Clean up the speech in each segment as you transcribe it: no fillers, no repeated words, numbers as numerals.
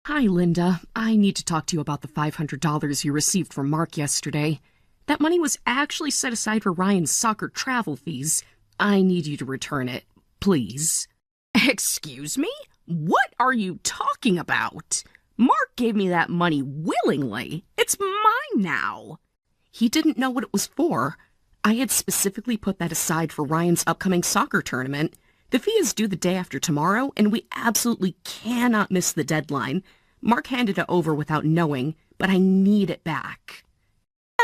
Hi, Linda. I need to talk to you about the $500 you received from Mark yesterday. That money was actually set aside for Ryan's soccer travel fees. I need you to return it, please. Excuse me? What are you talking about? Mark gave me that money willingly. It's mine now. He didn't know what it was for. I had specifically put that aside for Ryan's upcoming soccer tournament. The fee is due the day after tomorrow, and we absolutely cannot miss the deadline. Mark handed it over without knowing, but I need it back.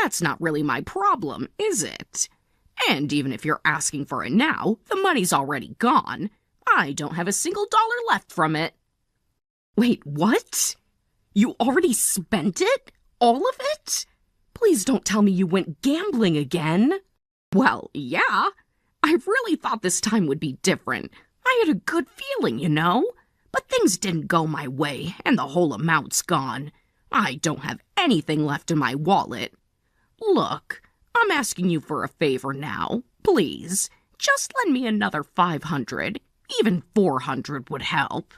That's not really my problem, is it? And even if you're asking for it now, the money's already gone. I don't have a single dollar left from it. Wait, what? You already spent it? All of it? Please don't tell me you went gambling again. Well, yeah. I really thought this time would be different. I had a good feeling, you know? But things didn't go my way, and the whole amount's gone. I don't have anything left in my wallet. Look, I'm asking you for a favor now. Please, just lend me another $500. Even $400 would help.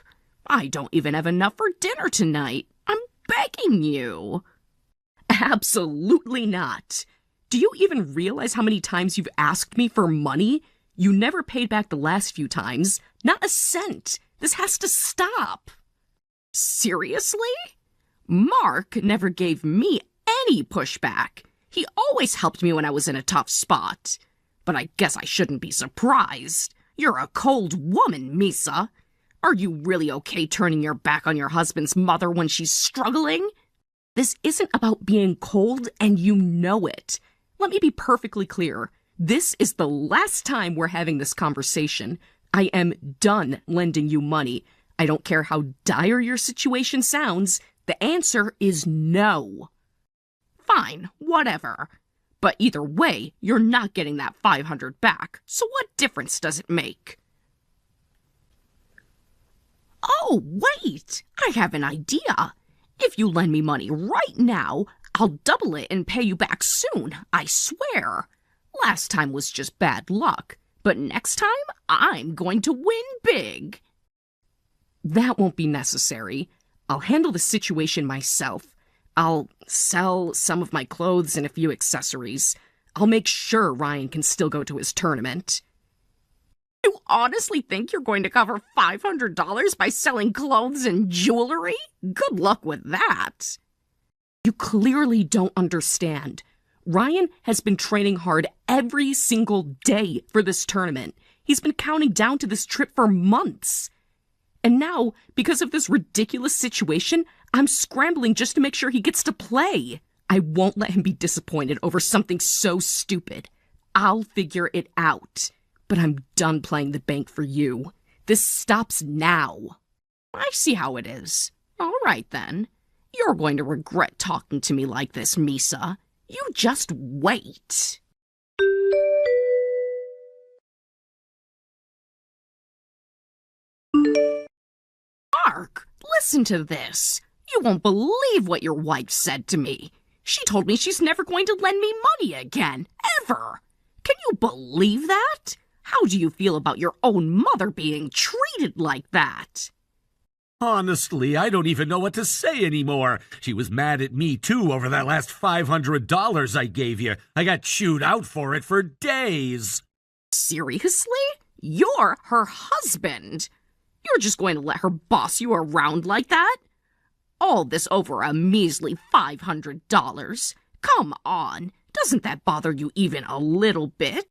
I don't even have enough for dinner tonight. I'm begging you. Absolutely not. Do you even realize how many times you've asked me for money? You never paid back the last few times. Not a cent. This has to stop. Seriously? Mark never gave me any pushback. He always helped me when I was in a tough spot. But I guess I shouldn't be surprised. You're a cold woman, Misa. Are you really okay turning your back on your husband's mother when she's struggling? This isn't about being cold, and you know it. Let me be perfectly clear. This is the last time we're having this conversation. I am done lending you money. I don't care how dire your situation sounds. The answer is no. Fine, whatever. But either way, you're not getting that $500 back, so what difference does it make? Oh, wait! I have an idea. If you lend me money right now, I'll double it and pay you back soon, I swear. Last time was just bad luck, but next time, I'm going to win big. That won't be necessary. I'll handle the situation myself. I'll sell some of my clothes and a few accessories. I'll make sure Ryan can still go to his tournament. You honestly think you're going to cover $500 by selling clothes and jewelry? Good luck with that. You clearly don't understand. Ryan has been training hard every single day for this tournament. He's been counting down to this trip for months. And now, because of this ridiculous situation, I'm scrambling just to make sure he gets to play. I won't let him be disappointed over something so stupid. I'll figure it out. But I'm done playing the bank for you. This stops now. I see how it is. All right, then. You're going to regret talking to me like this, Misa. You just wait. Mark, listen to this. You won't believe what your wife said to me. She told me she's never going to lend me money again, ever. Can you believe that? How do you feel about your own mother being treated like that? Honestly, I don't even know what to say anymore. She was mad at me, too, over that last $500 I gave you. I got chewed out for it for days. Seriously? You're her husband. You're just going to let her boss you around like that? All this over a measly $500. Come on. Doesn't that bother you even a little bit?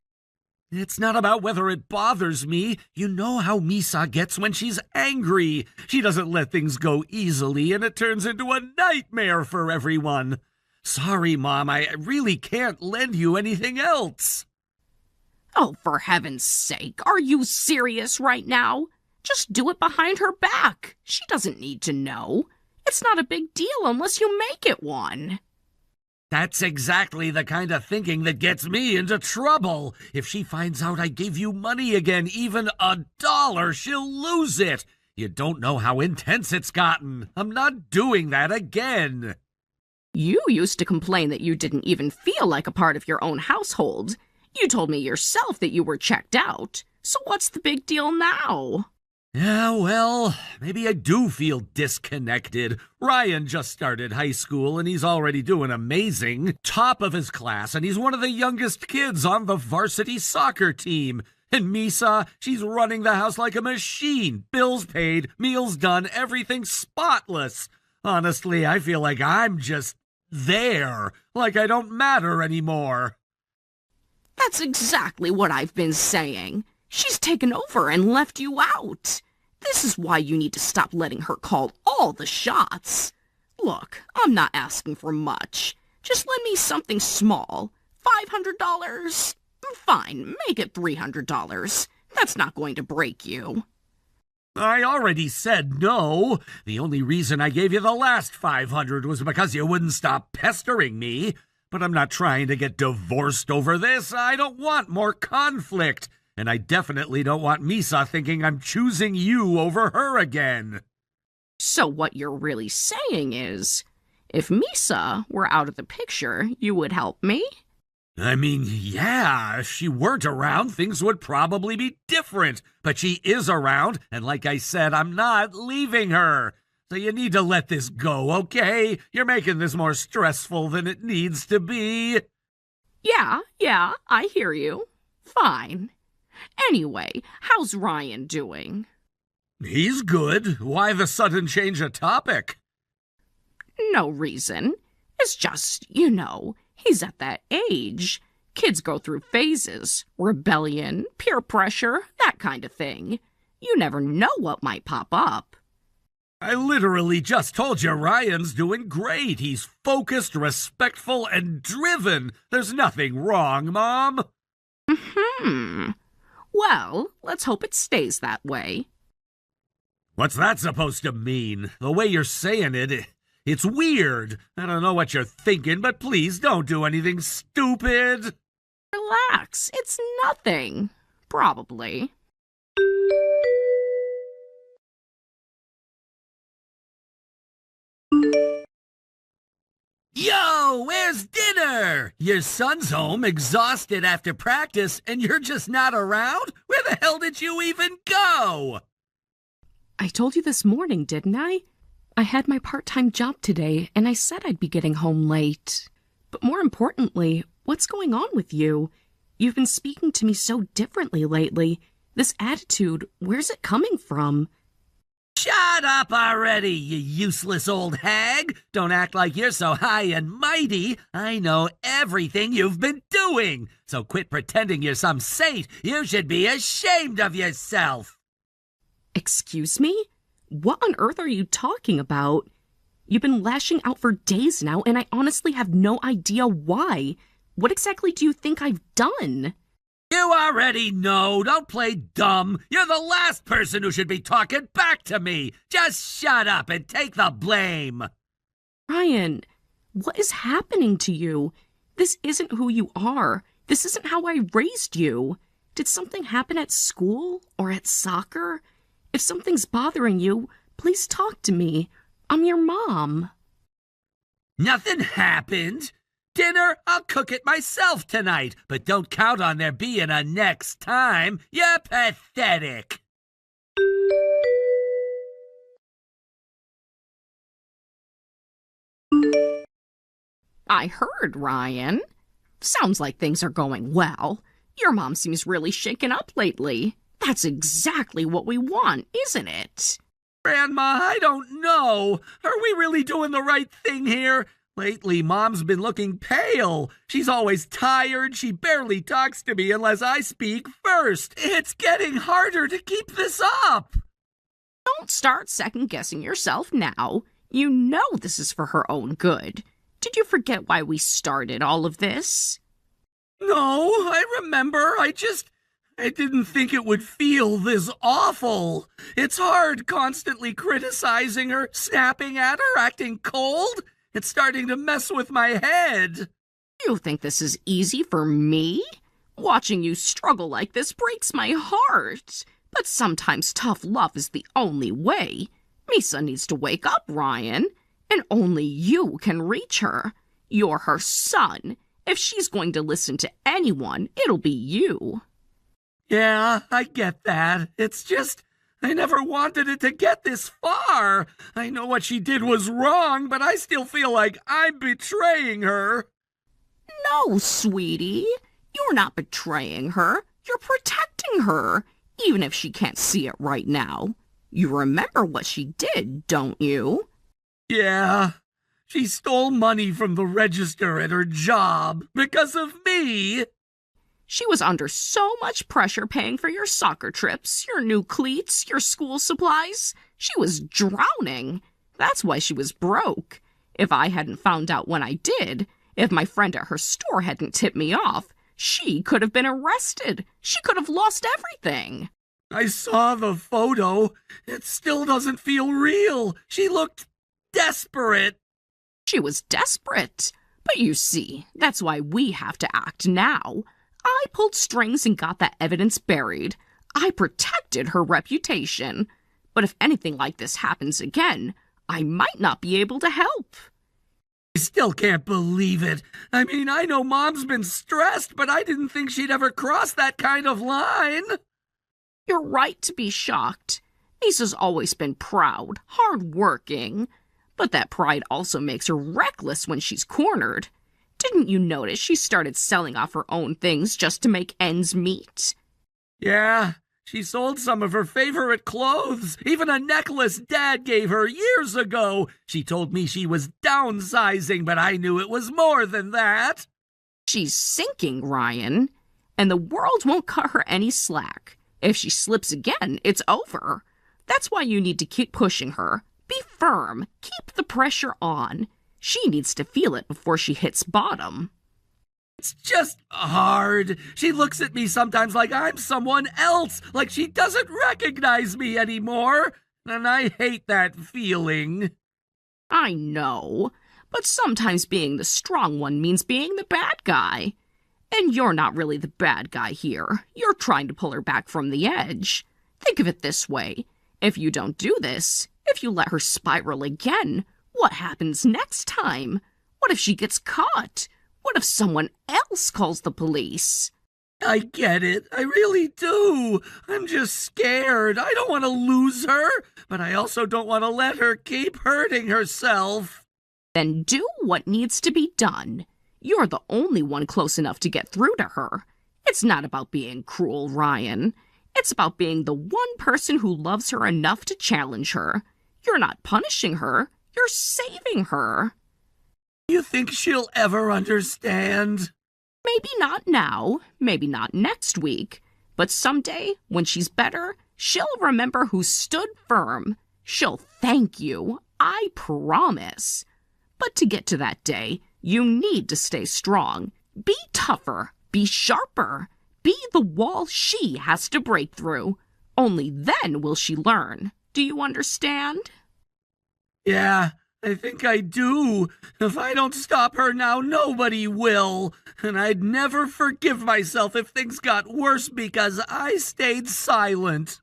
It's not about whether it bothers me. You know how Misa gets when she's angry. She doesn't let things go easily, and it turns into a nightmare for everyone. Sorry, Mom, I really can't lend you anything else. Oh, for heaven's sake, are you serious right now? Just do it behind her back. She doesn't need to know. It's not a big deal unless you make it one. That's exactly the kind of thinking that gets me into trouble. If she finds out I gave you money again, even $1, she'll lose it. You don't know how intense it's gotten. I'm not doing that again. You used to complain that you didn't even feel like a part of your own household. You told me yourself that you were checked out. So what's the big deal now? Yeah, well, maybe I do feel disconnected. Ryan just started high school and he's already doing amazing. Top of his class, and he's one of the youngest kids on the varsity soccer team. And Misa, she's running the house like a machine. Bills paid, meals done, everything spotless. Honestly, I feel like I'm just there, like I don't matter anymore. That's exactly what I've been saying. She's taken over and left you out. This is why you need to stop letting her call all the shots. Look, I'm not asking for much. Just lend me something small. $500? Fine, make it $300. That's not going to break you. I already said no. The only reason I gave you the last $500 was because you wouldn't stop pestering me. But I'm not trying to get divorced over this. I don't want more conflict. And I definitely don't want Misa thinking I'm choosing you over her again. So what you're really saying is, if Misa were out of the picture, you would help me? I mean, yeah, if she weren't around, things would probably be different. But she is around, and like I said, I'm not leaving her. So you need to let this go, okay? You're making this more stressful than it needs to be. Yeah, I hear you. Fine. Anyway, how's Ryan doing? He's good. Why the sudden change of topic? No reason. It's just, he's at that age. Kids go through phases. Rebellion, peer pressure, that kind of thing. You never know what might pop up. I literally just told you Ryan's doing great. He's focused, respectful, and driven. There's nothing wrong, Mom. Well, let's hope it stays that way. What's that supposed to mean? The way you're saying it, it's weird. I don't know what you're thinking, but please don't do anything stupid. Relax, it's nothing. Probably. Yo, where's dinner? Your son's home, exhausted after practice, and you're just not around? Where the hell did you even go? I told you this morning, didn't I? I had my part-time job today, and I said I'd be getting home late. But more importantly, what's going on with you? You've been speaking to me so differently lately. This attitude, where's it coming from? Shut up already, you useless old hag! Don't act like you're so high and mighty. I know everything you've been doing. So quit pretending you're some saint. You should be ashamed of yourself. Excuse me? What on earth are you talking about? You've been lashing out for days now, and I honestly have no idea why. What exactly do you think I've done? You already know. Don't play dumb. You're the last person who should be talking back to me. Just shut up and take the blame. Ryan, what is happening to you? This isn't who you are. This isn't how I raised you. Did something happen at school or at soccer? If something's bothering you, please talk to me. I'm your mom. Nothing happened. Dinner, I'll cook it myself tonight, but don't count on there being a next time. You're pathetic. I heard, Ryan. Sounds like things are going well. Your mom seems really shaken up lately. That's exactly what we want, isn't it? Grandma, I don't know. Are we really doing the right thing here? Lately, Mom's been looking pale. She's always tired. She barely talks to me unless I speak first. It's getting harder to keep this up. Don't start second-guessing yourself now. You know this is for her own good. Did you forget why we started all of this? No, I remember. I didn't think it would feel this awful. It's hard constantly criticizing her, snapping at her, acting cold. It's starting to mess with my head. You think this is easy for me? Watching you struggle like this breaks my heart. But sometimes tough love is the only way. Misa needs to wake up, Ryan. And only you can reach her. You're her son. If she's going to listen to anyone, it'll be you. Yeah, I get that. It's just, I never wanted it to get this far. I know what she did was wrong, but I still feel like I'm betraying her. No, sweetie. You're not betraying her. You're protecting her, even if she can't see it right now. You remember what she did, don't you? Yeah. She stole money from the register at her job because of me. She was under so much pressure paying for your soccer trips, your new cleats, your school supplies. She was drowning. That's why she was broke. If I hadn't found out when I did, if my friend at her store hadn't tipped me off, she could have been arrested. She could have lost everything. I saw the photo. It still doesn't feel real. She looked desperate. She was desperate. But you see, that's why we have to act now. I pulled strings and got that evidence buried. I protected her reputation. But if anything like this happens again, I might not be able to help. I still can't believe it. I mean, I know Mom's been stressed, but I didn't think she'd ever cross that kind of line. You're right to be shocked. Lisa's always been proud, hard-working. But that pride also makes her reckless when she's cornered. Didn't you notice she started selling off her own things just to make ends meet? Yeah, she sold some of her favorite clothes, even a necklace Dad gave her years ago. She told me she was downsizing, but I knew it was more than that. She's sinking, Ryan, and the world won't cut her any slack. If she slips again, it's over. That's why you need to keep pushing her. Be firm. Keep the pressure on. She needs to feel it before she hits bottom. It's just hard. She looks at me sometimes like I'm someone else, like she doesn't recognize me anymore. And I hate that feeling. I know, but sometimes being the strong one means being the bad guy. And you're not really the bad guy here. You're trying to pull her back from the edge. Think of it this way. If you don't do this, if you let her spiral again, what happens next time? What if she gets caught? What if someone else calls the police? I get it. I really do. I'm just scared. I don't want to lose her, but I also don't want to let her keep hurting herself. Then do what needs to be done. You're the only one close enough to get through to her. It's not about being cruel, Ryan. It's about being the one person who loves her enough to challenge her. You're not punishing her. You're saving her. You think she'll ever understand? Maybe not now, maybe not next week, but someday, when she's better, she'll remember who stood firm. She'll thank you, I promise. But to get to that day, you need to stay strong. Be tougher, be sharper, be the wall she has to break through. Only then will she learn. Do you understand? Yeah, I think I do. If I don't stop her now, nobody will. And I'd never forgive myself if things got worse because I stayed silent.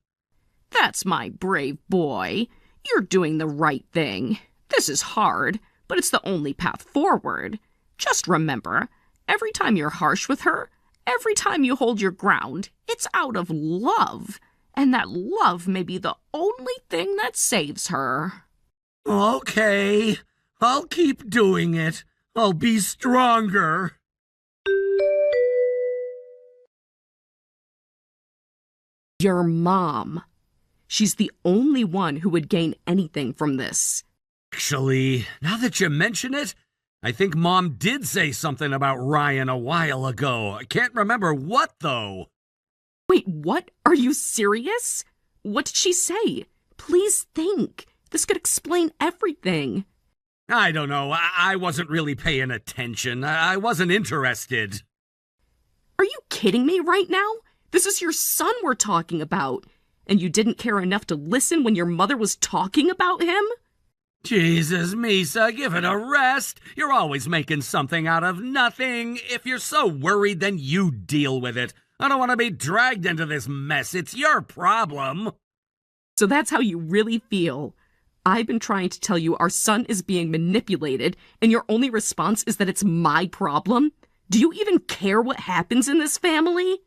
That's my brave boy. You're doing the right thing. This is hard, but it's the only path forward. Just remember, every time you're harsh with her, every time you hold your ground, it's out of love. And that love may be the only thing that saves her. Okay, I'll keep doing it. I'll be stronger. Your mom. She's the only one who would gain anything from this. Actually, now that you mention it, I think Mom did say something about Ryan a while ago. I can't remember what, though. Wait, what? Are you serious? What did she say? Please think. This could explain everything. I don't know. I wasn't really paying attention. I wasn't interested. Are you kidding me right now? This is your son we're talking about. And you didn't care enough to listen when your mother was talking about him? Jesus, Misa, give it a rest. You're always making something out of nothing. If you're so worried, then you deal with it. I don't want to be dragged into this mess. It's your problem. So that's how you really feel. I've been trying to tell you our son is being manipulated, and your only response is that it's my problem? Do you even care what happens in this family?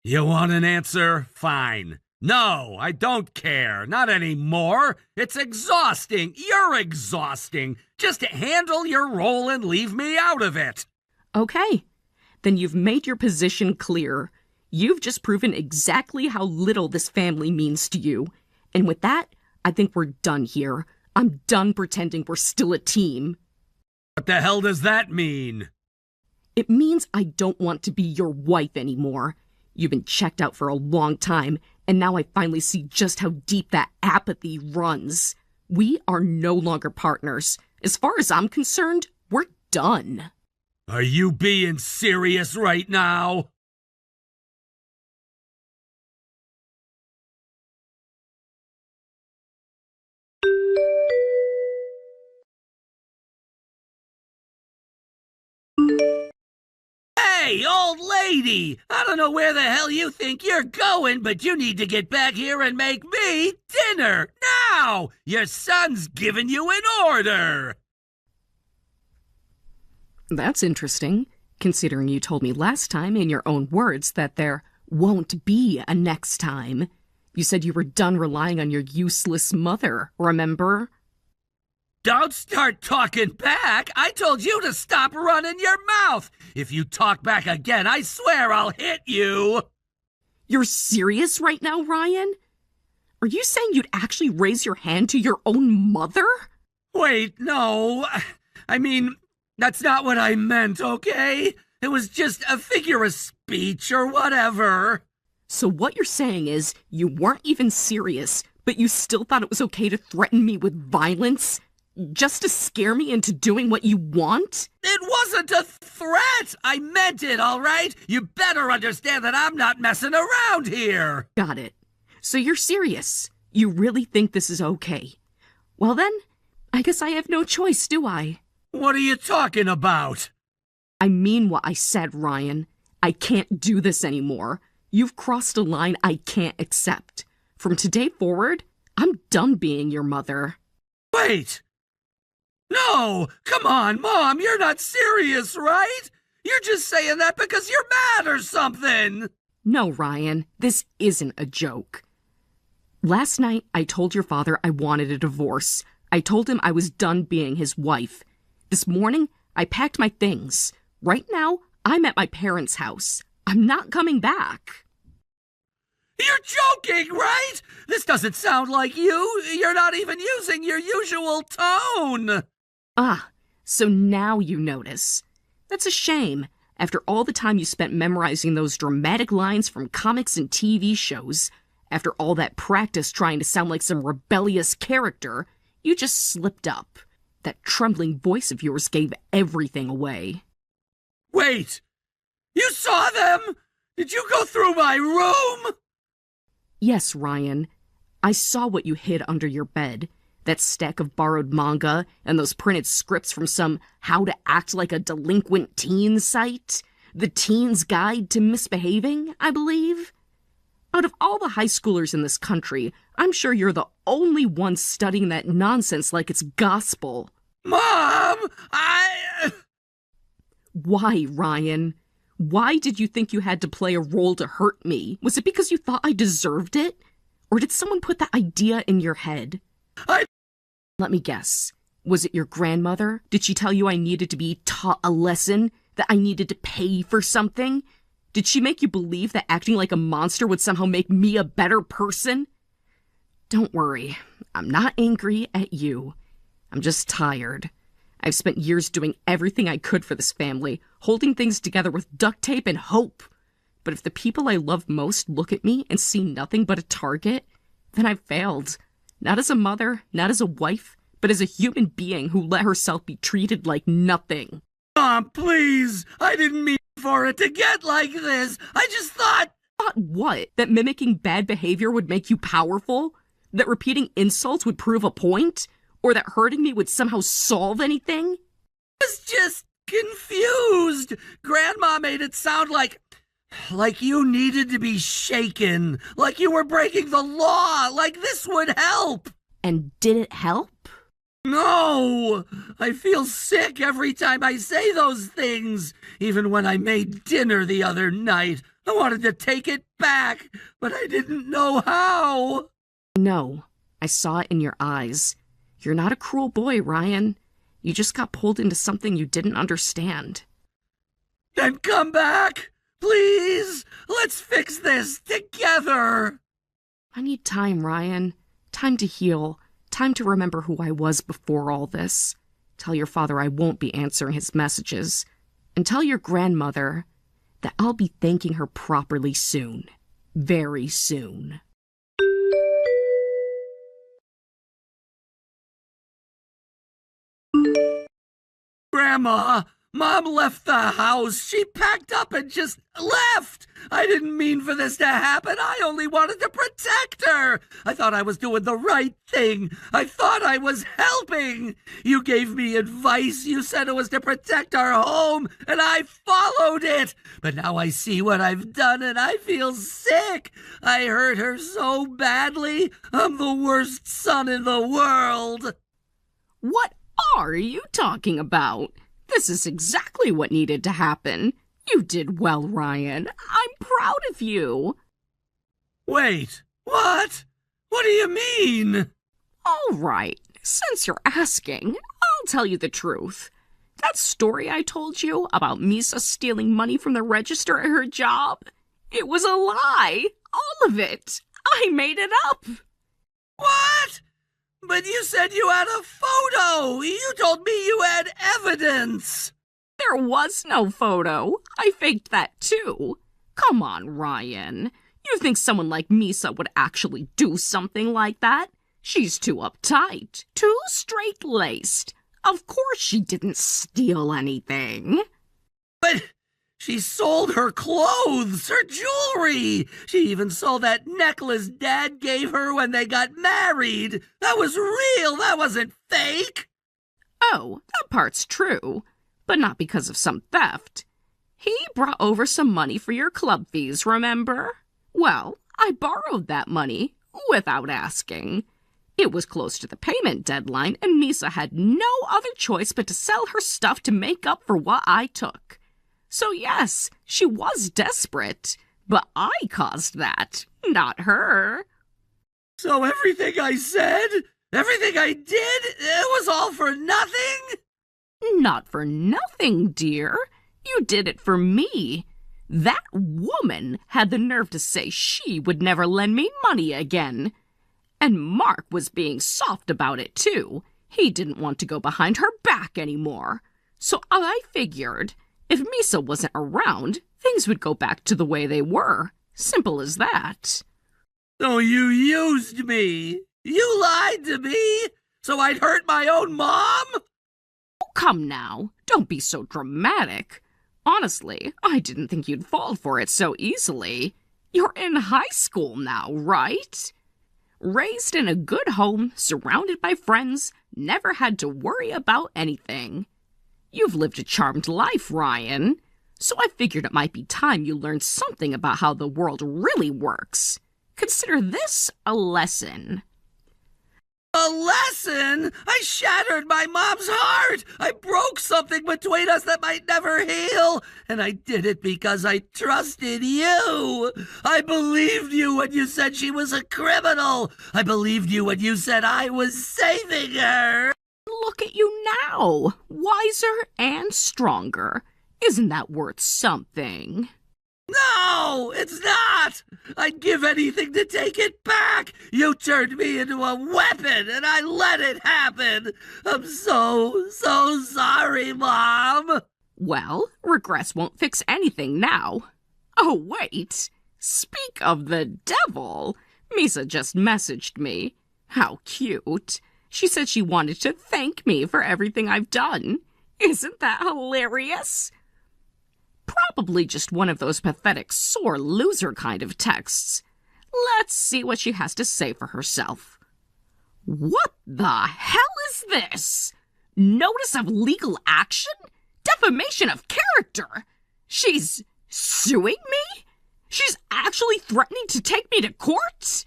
You want an answer? Fine. No, I don't care. Not anymore. It's exhausting. You're exhausting. Just handle your role and leave me out of it. Okay, then you've made your position clear. You've just proven exactly how little this family means to you. And with that, I think we're done here. I'm done pretending we're still a team. What the hell does that mean? It means I don't want to be your wife anymore. You've been checked out for a long time, and now I finally see just how deep that apathy runs. We are no longer partners. As far as I'm concerned, we're done. Are you being serious right now? Hey, old lady! I don't know where the hell you think you're going, but you need to get back here and make me dinner! Now! Your son's giving you an order! That's interesting, considering you told me last time in your own words that there won't be a next time. You said you were done relying on your useless mother, remember? Don't start talking back! I told you to stop running your mouth! If you talk back again, I swear I'll hit you! You're serious right now, Ryan? Are you saying you'd actually raise your hand to your own mother? Wait, no. I mean, that's not what I meant, okay? It was just a figure of speech or whatever. So what you're saying is you weren't even serious, but you still thought it was okay to threaten me with violence? Just to scare me into doing what you want? It wasn't a threat! I meant it, all right? You better understand that I'm not messing around here! Got it. So you're serious. You really think this is okay. Well then, I guess I have no choice, do I? What are you talking about? I mean what I said, Ryan. I can't do this anymore. You've crossed a line I can't accept. From today forward, I'm done being your mother. Wait! No! Come on, Mom, you're not serious, right? You're just saying that because you're mad or something! No, Ryan, this isn't a joke. Last night, I told your father I wanted a divorce. I told him I was done being his wife. This morning, I packed my things. Right now, I'm at my parents' house. I'm not coming back. You're joking, right? This doesn't sound like you. You're not even using your usual tone. Ah, so now you notice. That's a shame. After all the time you spent memorizing those dramatic lines from comics and TV shows, after all that practice trying to sound like some rebellious character, you just slipped up. That trembling voice of yours gave everything away. Wait! You saw them? Did you go through my room? Yes, Ryan. I saw what you hid under your bed. That stack of borrowed manga and those printed scripts from some how to act like a delinquent teen site. The Teen's Guide to Misbehaving, I believe. Out of all the high schoolers in this country, I'm sure you're the only one studying that nonsense like it's gospel. Mom! Why, Ryan? Why did you think you had to play a role to hurt me? Was it because you thought I deserved it? Or did someone put that idea in your head? Let me guess. Was it your grandmother? Did she tell you I needed to be taught a lesson? That I needed to pay for something? Did she make you believe that acting like a monster would somehow make me a better person? Don't worry. I'm not angry at you. I'm just tired. I've spent years doing everything I could for this family, holding things together with duct tape and hope. But if the people I love most look at me and see nothing but a target, then I've failed. Not as a mother, not as a wife, but as a human being who let herself be treated like nothing. Mom, please! I didn't mean for it to get like this! I just thought... Thought what? That mimicking bad behavior would make you powerful? That repeating insults would prove a point? Or that hurting me would somehow solve anything? I was just confused! Grandma made it sound like you needed to be shaken. Like you were breaking the law. Like this would help. And did it help? No! I feel sick every time I say those things. Even when I made dinner the other night, I wanted to take it back, but I didn't know how. No, I saw it in your eyes. You're not a cruel boy, Ryan. You just got pulled into something you didn't understand. Then come back! Please! Let's fix this together! I need time, Ryan. Time to heal. Time to remember who I was before all this. Tell your father I won't be answering his messages. And tell your grandmother that I'll be thanking her properly soon. Very soon. Grandma, Mom left the house. She packed up and just left. I didn't mean for this to happen. I only wanted to protect her. I thought I was doing the right thing. I thought I was helping. You gave me advice. You said it was to protect our home, and I followed it. But now I see what I've done, and I feel sick. I hurt her so badly. I'm the worst son in the world. What are you talking about? This is exactly what needed to happen. You did well, Ryan. I'm proud of you. Wait, what? What do you mean? All right, since you're asking, I'll tell you the truth. That story I told you about Misa stealing money from the register at her job, it was a lie. All of it. I made it up. What? But you said you had a photo! You told me you had evidence! There was no photo. I faked that too. Come on, Ryan. You think someone like Misa would actually do something like that? She's too uptight, too straight-laced. Of course she didn't steal anything. But she sold her clothes, her jewelry. She even sold that necklace Dad gave her when they got married. That was real. That wasn't fake. Oh, that part's true, but not because of some theft. He brought over some money for your club fees, remember? Well, I borrowed that money without asking. It was close to the payment deadline, and Misa had no other choice but to sell her stuff to make up for what I took. So yes, she was desperate, but I caused that, not her. So everything I said, everything I did, it was all for nothing? Not for nothing, dear. You did it for me. That woman had the nerve to say she would never lend me money again. And Mark was being soft about it, too. He didn't want to go behind her back anymore. So I figured, if Misa wasn't around, things would go back to the way they were. Simple as that. So you used me. You lied to me, so I'd hurt my own mom? Oh, come now. Don't be so dramatic. Honestly, I didn't think you'd fall for it so easily. You're in high school now, right? Raised in a good home, surrounded by friends, never had to worry about anything. You've lived a charmed life, Ryan. So I figured it might be time you learned something about how the world really works. Consider this a lesson. A lesson? I shattered my mom's heart! I broke something between us that might never heal! And I did it because I trusted you! I believed you when you said she was a criminal! I believed you when you said I was saving her! Look at you now, wiser and stronger. Isn't that worth something? No, it's not! I'd give anything to take it back! You turned me into a weapon, and I let it happen! I'm so sorry, Mom! Well, regrets won't fix anything now. Oh, wait. Speak of the devil. Misa just messaged me. How cute. She said she wanted to thank me for everything I've done. Isn't that hilarious? Probably just one of those pathetic sore loser kind of texts. Let's see what she has to say for herself. What the hell is this? Notice of legal action? Defamation of character? She's suing me? She's actually threatening to take me to court?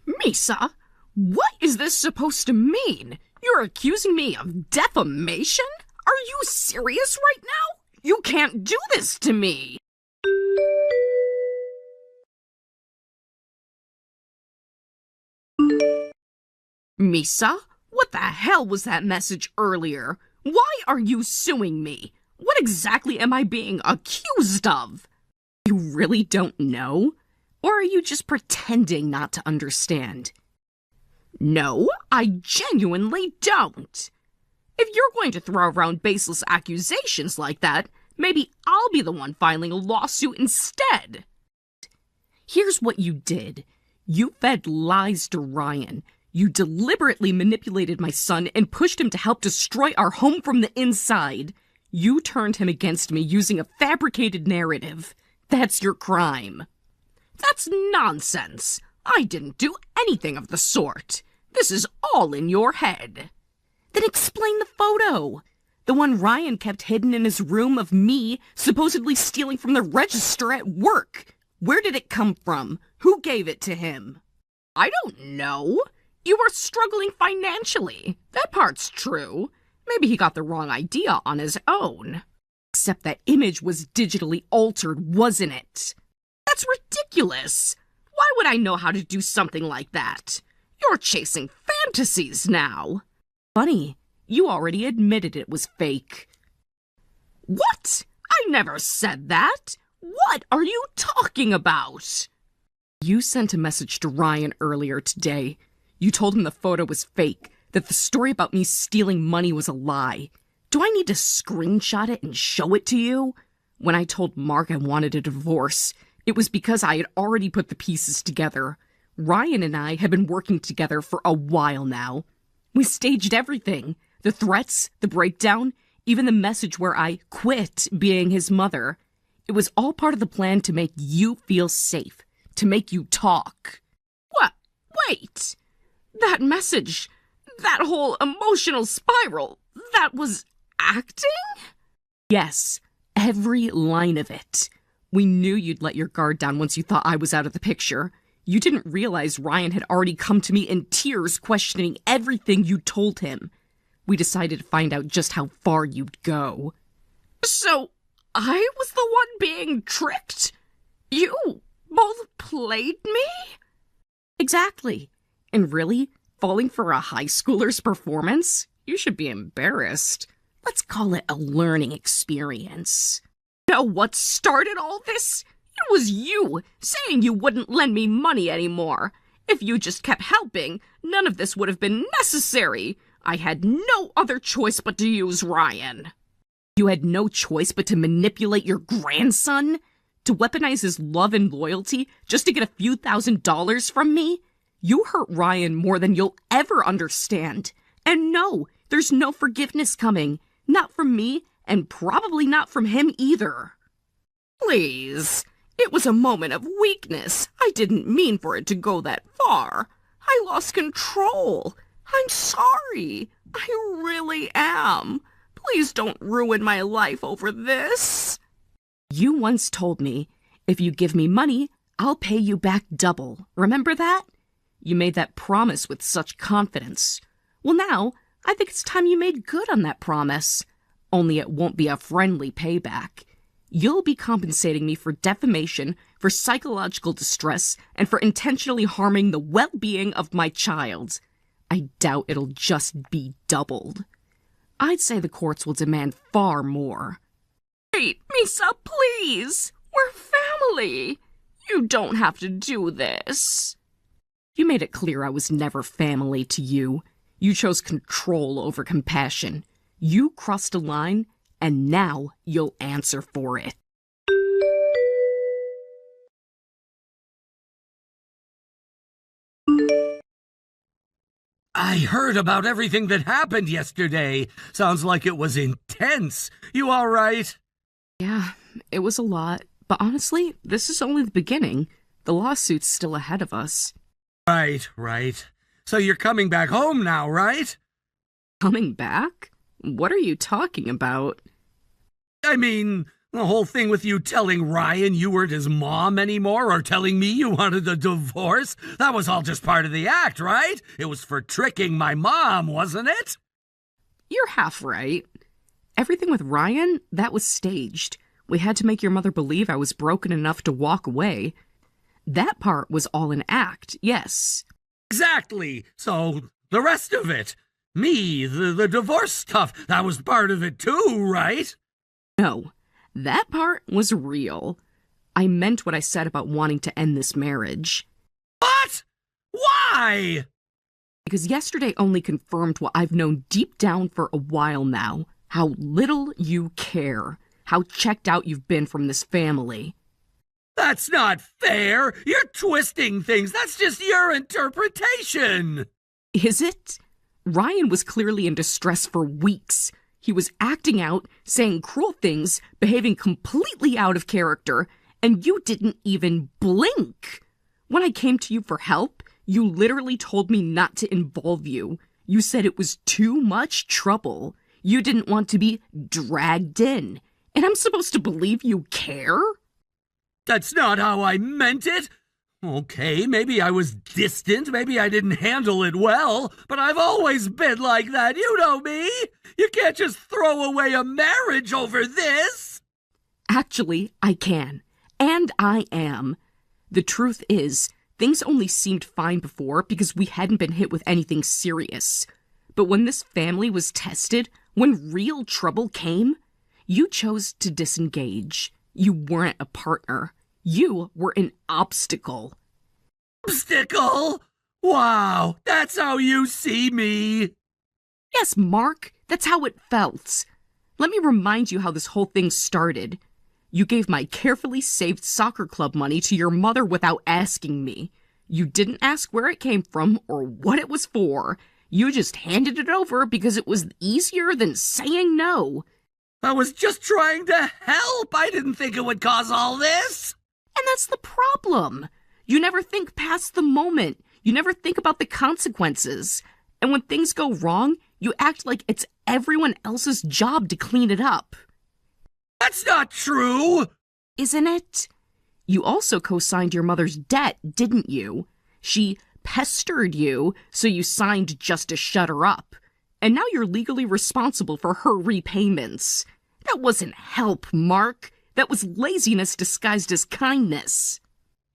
Misa, What is this supposed to mean? You're accusing me of defamation? Are you serious right now? You can't do this to me! Misa, what the hell was that message earlier? Why are you suing me? What exactly am I being accused of? You really don't know? Or are you just pretending not to understand? No, I genuinely don't. If you're going to throw around baseless accusations like that, maybe I'll be the one filing a lawsuit instead. Here's what you did. You fed lies to Ryan. You deliberately manipulated my son and pushed him to help destroy our home from the inside. You turned him against me using a fabricated narrative. That's your crime. That's nonsense. I didn't do anything of the sort. This is all in your head. Then explain the photo. The one Ryan kept hidden in his room of me supposedly stealing from the register at work. Where did it come from? Who gave it to him? I don't know. You were struggling financially. That part's true. Maybe he got the wrong idea on his own. Except that image was digitally altered, wasn't it? That's ridiculous. Why would I know how to do something like that? You're chasing fantasies now. Funny, you already admitted it was fake. What? I never said that. What are you talking about? You sent a message to Ryan earlier today. You told him the photo was fake, that the story about me stealing money was a lie. Do I need to screenshot it and show it to you? When I told Mark I wanted a divorce, it was because I had already put the pieces together. Ryan and I have been working together for a while now. We staged everything. The threats, the breakdown, even the message where I quit being his mother. It was all part of the plan to make you feel safe, to make you talk. What? Wait! That message, that whole emotional spiral, that was acting? Yes, every line of it. We knew you'd let your guard down once you thought I was out of the picture. You didn't realize Ryan had already come to me in tears questioning everything you told him. We decided to find out just how far you'd go. So, I was the one being tricked? You both played me? Exactly. And really, falling for a high schooler's performance? You should be embarrassed. Let's call it a learning experience. Know what started all this? It was you, saying you wouldn't lend me money anymore. If you just kept helping, none of this would have been necessary. I had no other choice but to use Ryan. You had no choice but to manipulate your grandson? To weaponize his love and loyalty just to get a few $1,000s from me? You hurt Ryan more than you'll ever understand. And no, there's no forgiveness coming. Not from me, and probably not from him either. Please. It was a moment of weakness. I didn't mean for it to go that far. I lost control. I'm sorry. I really am. Please don't ruin my life over this. You once told me, if you give me money, I'll pay you back double. Remember that? You made that promise with such confidence. Well, now, I think it's time you made good on that promise. Only it won't be a friendly payback. You'll be compensating me for defamation, for psychological distress, and for intentionally harming the well-being of my child. I doubt it'll just be doubled. I'd say the courts will demand far more. Wait, Misa, please! We're family! You don't have to do this. You made it clear I was never family to you. You chose control over compassion. You crossed a line, and now you'll answer for it. I heard about everything that happened yesterday. Sounds like it was intense. You all right? Yeah, it was a lot. But honestly, this is only the beginning. The lawsuit's still ahead of us. Right. So you're coming back home now, right? Coming back? What are you talking about? I mean, The whole thing with you telling Ryan you weren't his mom anymore or telling me you wanted a divorce, that was all just part of the act, right? It was for tricking my mom, wasn't it? You're half right. Everything with Ryan, that was staged. We had to make your mother believe I was broken enough to walk away. That part was all an act, yes. Exactly. So, the rest of it. Me, the divorce stuff, that was part of it too, right? No, that part was real. I meant what I said about wanting to end this marriage. What? Why? Because yesterday only confirmed what I've known deep down for a while now. How little you care. How checked out you've been from this family. That's not fair. You're twisting things. That's just your interpretation. Is it? Ryan was clearly in distress for weeks. He was acting out, saying cruel things, behaving completely out of character, and you didn't even blink. When I came to you for help, you literally told me not to involve you. You said it was too much trouble. You didn't want to be dragged in. And I'm supposed to believe you care? That's not how I meant it. Okay, maybe I was distant, maybe I didn't handle it well, but I've always been like that, you know me! You can't just throw away a marriage over this! Actually, I can. And I am. The truth is, things only seemed fine before because we hadn't been hit with anything serious. But when this family was tested, when real trouble came, you chose to disengage. You weren't a partner. You were an obstacle. Obstacle? Wow, that's how you see me. Yes, Mark, that's how it felt. Let me remind you how this whole thing started. You gave my carefully saved soccer club money to your mother without asking me. You didn't ask where it came from or what it was for. You just handed it over because it was easier than saying no. I was just trying to help. I didn't think it would cause all this. And that's the problem. You never think past the moment. You never think about the consequences. And when things go wrong, you act like it's everyone else's job to clean it up. That's not true. Isn't it? You also co-signed your mother's debt, didn't you? She pestered you, so you signed just to shut her up. And now you're legally responsible for her repayments. That wasn't help, Mark. That was laziness disguised as kindness.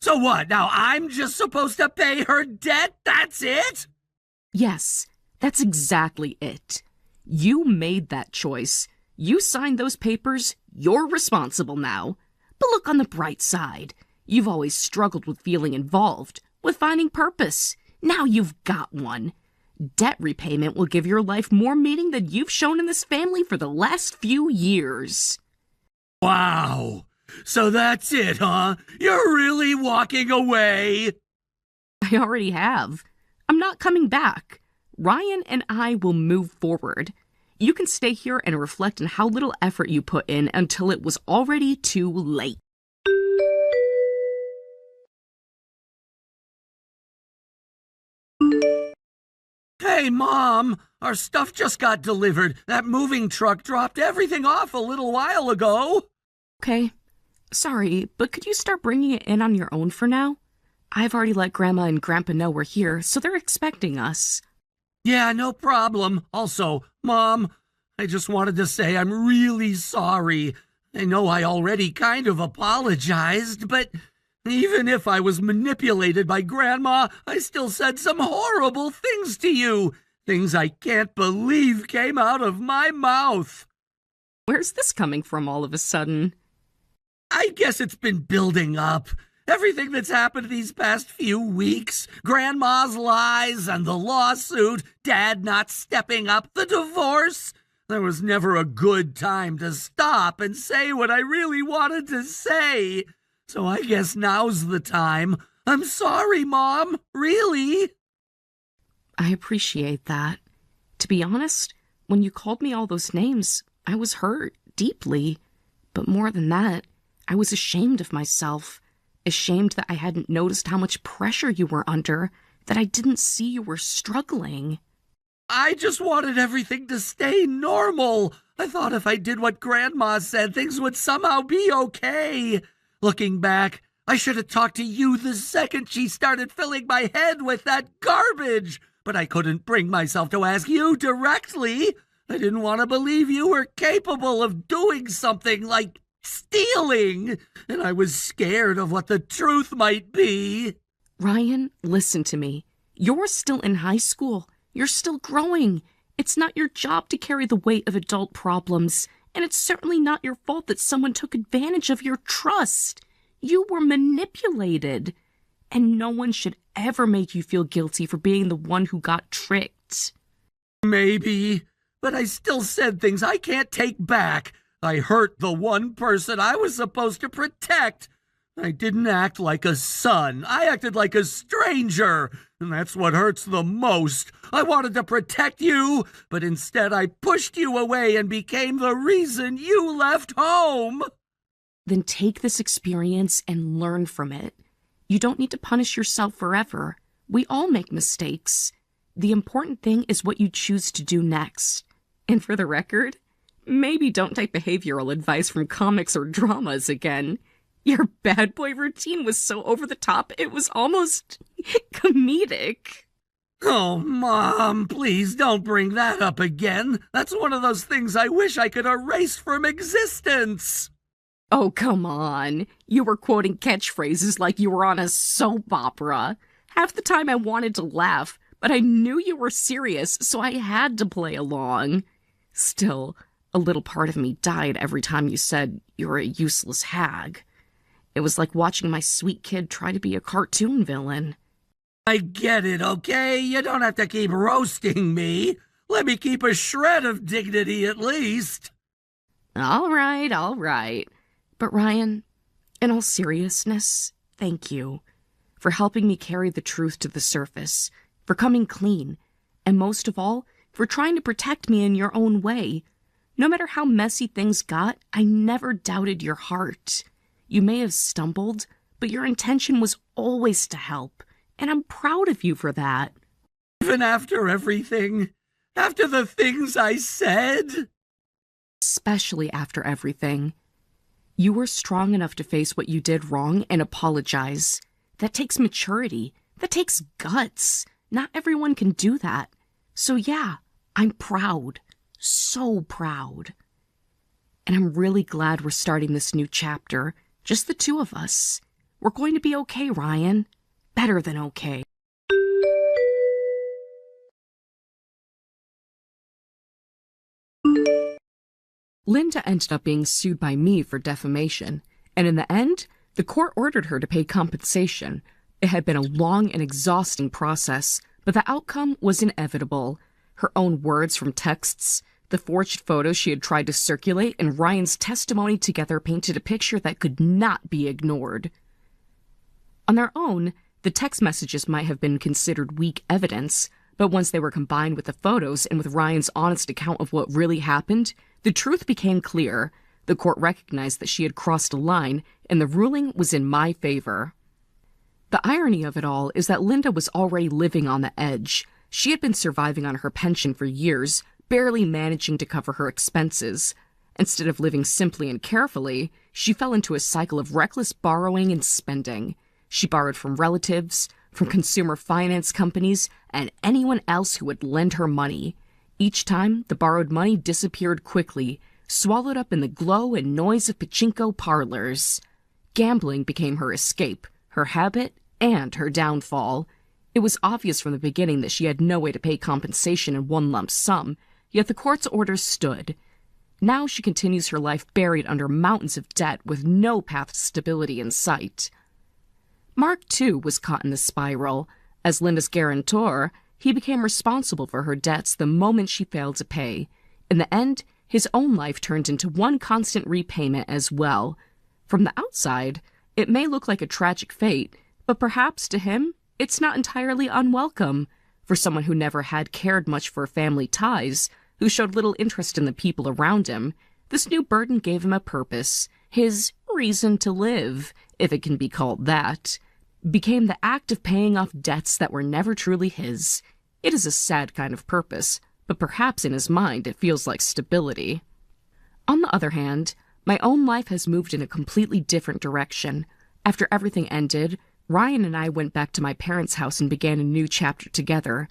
So what, now I'm just supposed to pay her debt? That's it? Yes, that's exactly it. You made that choice. You signed those papers. You're responsible now. But look on the bright side. You've always struggled with feeling involved, with finding purpose. Now you've got one. Debt repayment will give your life more meaning than you've shown in this family for the last few years. Wow. So that's it, huh? You're really walking away? I already have. I'm not coming back. Ryan and I will move forward. You can stay here and reflect on how little effort you put in until it was already too late. Hey, Mom, our stuff just got delivered. That moving truck dropped everything off a little while ago. Okay. Sorry, but could you start bringing it in on your own for now? I've already let Grandma and Grandpa know we're here, so they're expecting us. Yeah, no problem. Also, Mom, I just wanted to say I'm really sorry. I know I already kind of apologized, but even if I was manipulated by Grandma, I still said some horrible things to you. Things I can't believe came out of my mouth. Where's this coming from all of a sudden? I guess it's been building up. Everything that's happened these past few weeks, Grandma's lies and the lawsuit, Dad not stepping up, the divorce. There was never a good time to stop and say what I really wanted to say. So I guess now's the time. I'm sorry, Mom. Really? I appreciate that. To be honest, when you called me all those names, I was hurt deeply. But more than that, I was ashamed of myself. Ashamed that I hadn't noticed how much pressure you were under, that I didn't see you were struggling. I just wanted everything to stay normal. I thought if I did what Grandma said, things would somehow be okay. Looking back, I should have talked to you the second she started filling my head with that garbage. But I couldn't bring myself to ask you directly. I didn't want to believe you were capable of doing something like stealing, and I was scared of what the truth might be. Ryan, listen to me. You're still in high school. You're still growing. It's not your job to carry the weight of adult problems, and it's certainly not your fault that someone took advantage of your trust. You were manipulated, and no one should ever make you feel guilty for being the one who got tricked. Maybe, but I still said things I can't take back. I hurt the one person I was supposed to protect. I didn't act like a son. I acted like a stranger, and that's what hurts the most. I wanted to protect you, but instead I pushed you away and became the reason you left home. Then take this experience and learn from it. You don't need to punish yourself forever. We all make mistakes. The important thing is what you choose to do next. And for the record, maybe don't take behavioral advice from comics or dramas again. Your bad boy routine was so over the top, it was almost comedic. Oh, Mom, please don't bring that up again. That's one of those things I wish I could erase from existence. Oh, come on. You were quoting catchphrases like you were on a soap opera. Half the time I wanted to laugh, but I knew you were serious, so I had to play along. Still, a little part of me died every time you said you were a useless hag. It was like watching my sweet kid try to be a cartoon villain. I get it, okay? You don't have to keep roasting me. Let me keep a shred of dignity at least. All right. But Ryan, in all seriousness, thank you for helping me carry the truth to the surface, for coming clean, and most of all, for trying to protect me in your own way. No matter how messy things got, I never doubted your heart. You may have stumbled, but your intention was always to help, and I'm proud of you for that. Even after everything? After the things I said? Especially after everything. You were strong enough to face what you did wrong and apologize. That takes maturity. That takes guts. Not everyone can do that. So yeah, I'm proud. So proud. And I'm really glad we're starting this new chapter. Just the two of us. We're going to be okay, Ryan. Better than okay. Linda ended up being sued by me for defamation, and in the end, the court ordered her to pay compensation. It had been a long and exhausting process, but the outcome was inevitable. Her own words from texts, the forged photos she had tried to circulate, and Ryan's testimony together painted a picture that could not be ignored. On their own, the text messages might have been considered weak evidence, but once they were combined with the photos and with Ryan's honest account of what really happened, the truth became clear. The court recognized that she had crossed a line, and the ruling was in my favor. The irony of it all is that Linda was already living on the edge. She had been surviving on her pension for years, barely managing to cover her expenses. Instead of living simply and carefully, she fell into a cycle of reckless borrowing and spending. She borrowed from relatives, from consumer finance companies, and anyone else who would lend her money. Each time, the borrowed money disappeared quickly, swallowed up in the glow and noise of pachinko parlors. Gambling became her escape, her habit, and her downfall. It was obvious from the beginning that she had no way to pay compensation in one lump sum, yet the court's orders stood. Now she continues her life buried under mountains of debt with no path to stability in sight. Mark, too, was caught in the spiral. As Linda's guarantor, he became responsible for her debts the moment she failed to pay. In the end, his own life turned into one constant repayment as well. From the outside, it may look like a tragic fate, but perhaps to him, it's not entirely unwelcome. For someone who never had cared much for family ties, who showed little interest in the people around him, this new burden gave him a purpose. His reason to live, if it can be called that, became the act of paying off debts that were never truly his. It is a sad kind of purpose, but perhaps in his mind it feels like stability. On the other hand, my own life has moved in a completely different direction. After everything ended, Ryan and I went back to my parents' house and began a new chapter together.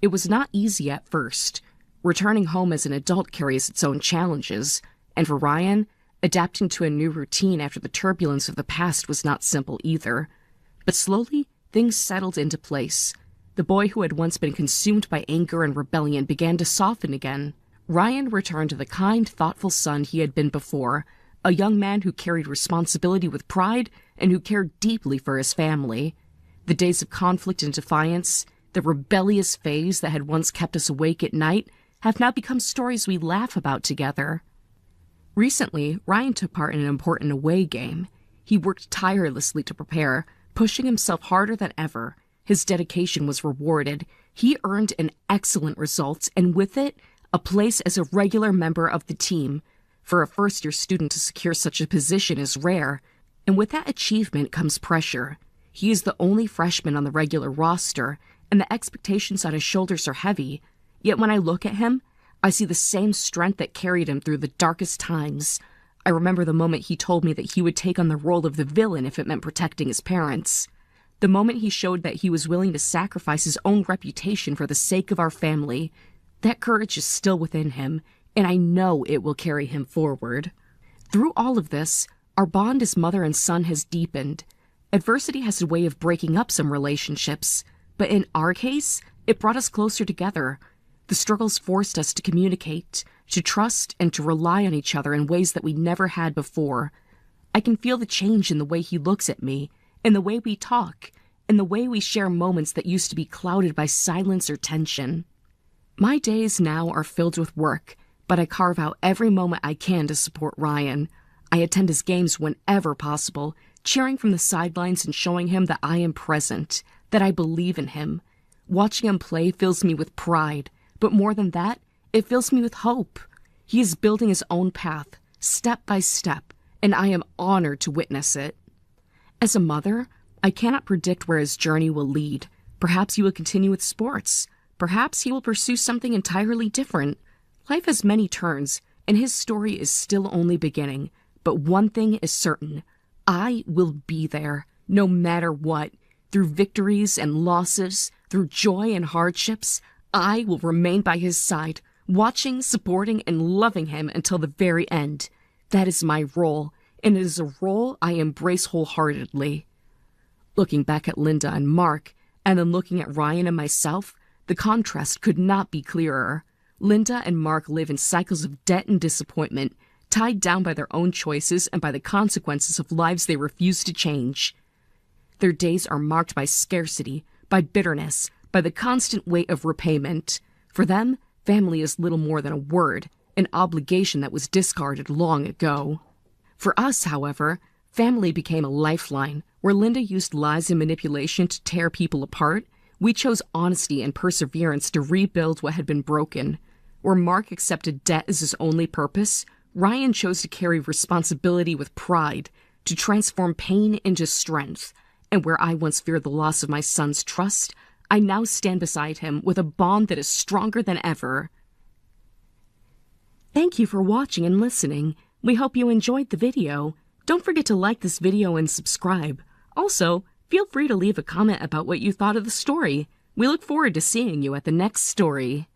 It was not easy at first. Returning home as an adult carries its own challenges, and for Ryan, adapting to a new routine after the turbulence of the past was not simple either. But slowly, things settled into place. The boy who had once been consumed by anger and rebellion began to soften again. Ryan returned to the kind, thoughtful son he had been before, a young man who carried responsibility with pride and who cared deeply for his family. The days of conflict and defiance, the rebellious phase that had once kept us awake at night, have now become stories we laugh about together. Recently, Ryan took part in an important away game. He worked tirelessly to prepare, pushing himself harder than ever. His dedication was rewarded. He earned an excellent result, and with it, a place as a regular member of the team. For a first-year student to secure such a position is rare, and with that achievement comes pressure. He is the only freshman on the regular roster, and the expectations on his shoulders are heavy. Yet when I look at him, I see the same strength that carried him through the darkest times. I remember the moment he told me that he would take on the role of the villain if it meant protecting his parents. The moment he showed that he was willing to sacrifice his own reputation for the sake of our family. That courage is still within him, and I know it will carry him forward. Through all of this, our bond as mother and son has deepened. Adversity has a way of breaking up some relationships, but in our case, it brought us closer together. The struggles forced us to communicate, to trust, and to rely on each other in ways that we never had before. I can feel the change in the way he looks at me, in the way we talk, in the way we share moments that used to be clouded by silence or tension. My days now are filled with work, but I carve out every moment I can to support Ryan. I attend his games whenever possible, cheering from the sidelines and showing him that I am present, that I believe in him. Watching him play fills me with pride, but more than that, it fills me with hope. He is building his own path, step by step, and I am honored to witness it. As a mother, I cannot predict where his journey will lead. Perhaps he will continue with sports. Perhaps he will pursue something entirely different. Life has many turns, and his story is still only beginning. But one thing is certain. I will be there, no matter what. Through victories and losses, through joy and hardships, I will remain by his side, watching, supporting, and loving him until the very end. That is my role, and it is a role I embrace wholeheartedly. Looking back at Linda and Mark, and then looking at Ryan and myself, the contrast could not be clearer. Linda and Mark live in cycles of debt and disappointment, tied down by their own choices and by the consequences of lives they refuse to change. Their days are marked by scarcity, by bitterness, by the constant weight of repayment. For them, family is little more than a word, an obligation that was discarded long ago. For us, however, family became a lifeline. Where Linda used lies and manipulation to tear people apart, we chose honesty and perseverance to rebuild what had been broken. Where Mark accepted debt as his only purpose, Ryan chose to carry responsibility with pride, to transform pain into strength. And where I once feared the loss of my son's trust, I now stand beside him with a bond that is stronger than ever. Thank you for watching and listening. We hope you enjoyed the video. Don't forget to like this video and subscribe. Also, feel free to leave a comment about what you thought of the story. We look forward to seeing you at the next story.